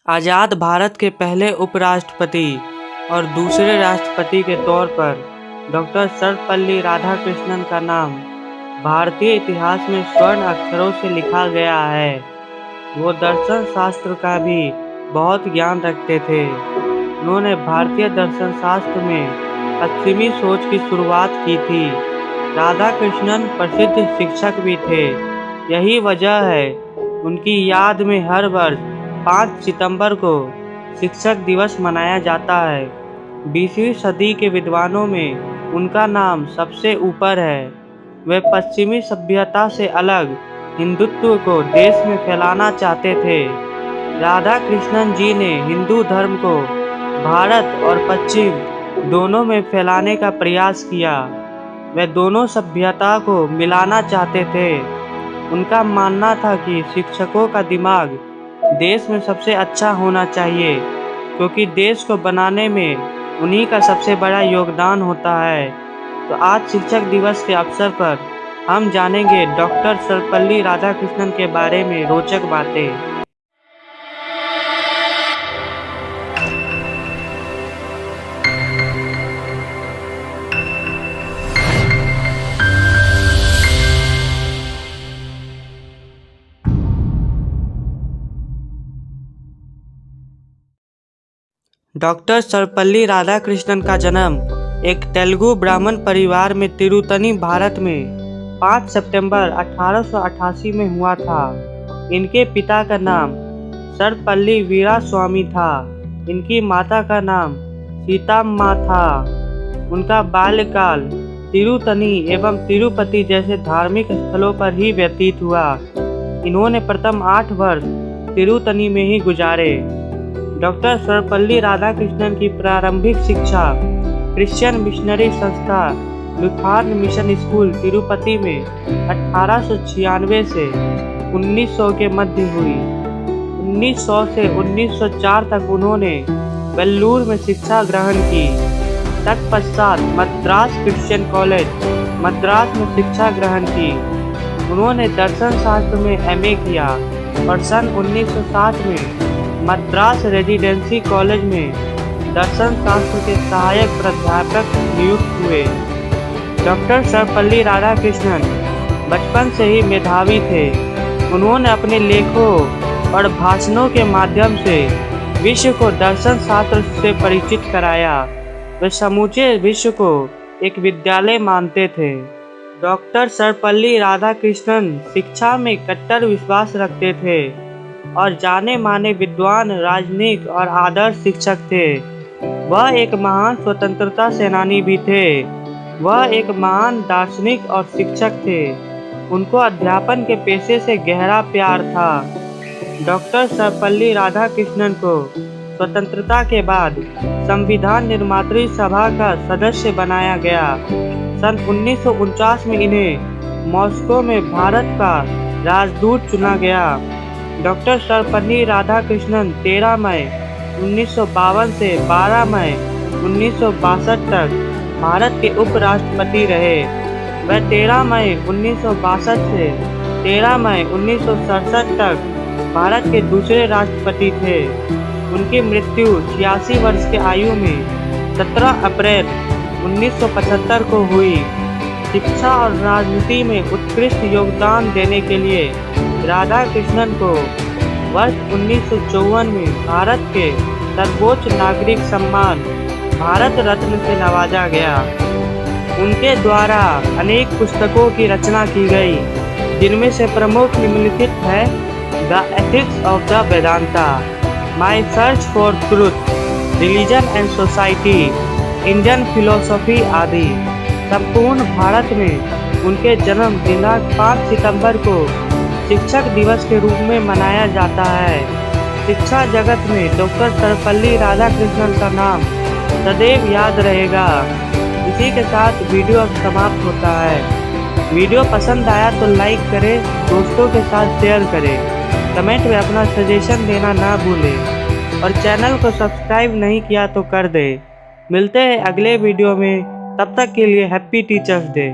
आज़ाद भारत के पहले उपराष्ट्रपति और दूसरे राष्ट्रपति के तौर पर डॉक्टर सर्वपल्ली राधाकृष्णन का नाम भारतीय इतिहास में स्वर्ण अक्षरों से लिखा गया है। वो दर्शन शास्त्र का भी बहुत ज्ञान रखते थे। उन्होंने भारतीय दर्शन शास्त्र में पश्चिमी सोच की शुरुआत की थी। राधाकृष्णन प्रसिद्ध शिक्षक भी थे। यही वजह है उनकी याद में हर वर्ष 5 सितंबर को शिक्षक दिवस मनाया जाता है। 20वीं सदी के विद्वानों में उनका नाम सबसे ऊपर है। वे पश्चिमी सभ्यता से अलग हिंदुत्व को देश में फैलाना चाहते थे। राधाकृष्णन जी ने हिंदू धर्म को भारत और पश्चिम दोनों में फैलाने का प्रयास किया। वे दोनों सभ्यता को मिलाना चाहते थे। उनका मानना था कि शिक्षकों का दिमाग देश में सबसे अच्छा होना चाहिए, क्योंकि देश को बनाने में उन्हीं का सबसे बड़ा योगदान होता है। तो आज शिक्षक दिवस के अवसर पर हम जानेंगे डॉक्टर सर्वपल्ली राधाकृष्णन के बारे में रोचक बातें। डॉक्टर सर्वपल्ली राधाकृष्णन का जन्म एक तेलुगु ब्राह्मण परिवार में तिरुतनी, भारत में 5 सितंबर 1888 में हुआ था। इनके पिता का नाम सर्वपल्ली वीरास्वामी था। इनकी माता का नाम सीताम्मा था। उनका बाल्यकाल तिरुतनी एवं तिरुपति जैसे धार्मिक स्थलों पर ही व्यतीत हुआ। इन्होंने प्रथम 8 वर्ष तिरुतनी में ही गुजारे। डॉक्टर सर्वपल्ली राधाकृष्णन की प्रारंभिक शिक्षा क्रिश्चियन मिशनरी संस्था लुथारन मिशन स्कूल तिरुपति में 1896 से 1900 के मध्य हुई। 1900 से 1904 तक उन्होंने वेल्लूर में शिक्षा ग्रहण की। तत्पश्चात मद्रास क्रिश्चियन कॉलेज मद्रास में शिक्षा ग्रहण की। उन्होंने दर्शन शास्त्र में MA किया और सन 1960 में मद्रास रेजिडेंसी कॉलेज में दर्शन शास्त्र के सहायक प्राध्यापक नियुक्त हुए। डॉक्टर सर्वपल्ली राधाकृष्णन बचपन से ही मेधावी थे। उन्होंने अपने लेखों और भाषणों के माध्यम से विश्व को दर्शन शास्त्र से परिचित कराया। वे समूचे विश्व को एक विद्यालय मानते थे। डॉक्टर सर्वपल्ली राधाकृष्णन शिक्षा में कट्टर विश्वास रखते थे और जाने माने विद्वान, राजनीतिक और आदर्श शिक्षक थे। वह एक महान स्वतंत्रता सेनानी भी थे। वह एक महान दार्शनिक और शिक्षक थे। उनको अध्यापन के पेशे से गहरा प्यार था। डॉक्टर सर्वपल्ली राधाकृष्णन को स्वतंत्रता के बाद संविधान निर्मात्री सभा का सदस्य बनाया गया। सन 1949 में इन्हें मॉस्को में भारत का राजदूत चुना गया। डॉक्टर सर्वपल्ली राधाकृष्णन 13 मई 1952 से 12 मई 1962 तक भारत के उपराष्ट्रपति रहे। वह 13 मई 1962 से 13 मई 1967 तक भारत के दूसरे राष्ट्रपति थे। उनकी मृत्यु 86 वर्ष की आयु में 17 अप्रैल 1975 को हुई। शिक्षा और राजनीति में उत्कृष्ट योगदान देने के लिए राधाकृष्णन को वर्ष 1954 में भारत के सर्वोच्च नागरिक सम्मान भारत रत्न से नवाजा गया। उनके द्वारा अनेक पुस्तकों की रचना की गई, जिनमें से प्रमुख निम्नलिखित है: the ethics of the Vedanta, my search for truth, religion and society, Indian philosophy आदि। संपूर्ण भारत में उनके जन्म दिनांक 5 सितंबर को शिक्षक दिवस के रूप में मनाया जाता है। शिक्षा जगत में डॉक्टर सर्वपल्ली राधाकृष्णन का नाम सदैव याद रहेगा। इसी के साथ वीडियो अब समाप्त होता है। वीडियो पसंद आया तो लाइक करें, दोस्तों के साथ शेयर करें, कमेंट में अपना सजेशन देना ना भूलें और चैनल को सब्सक्राइब नहीं किया तो कर दें। मिलते हैं अगले वीडियो में, तब तक के लिए हैप्पी टीचर्स डे।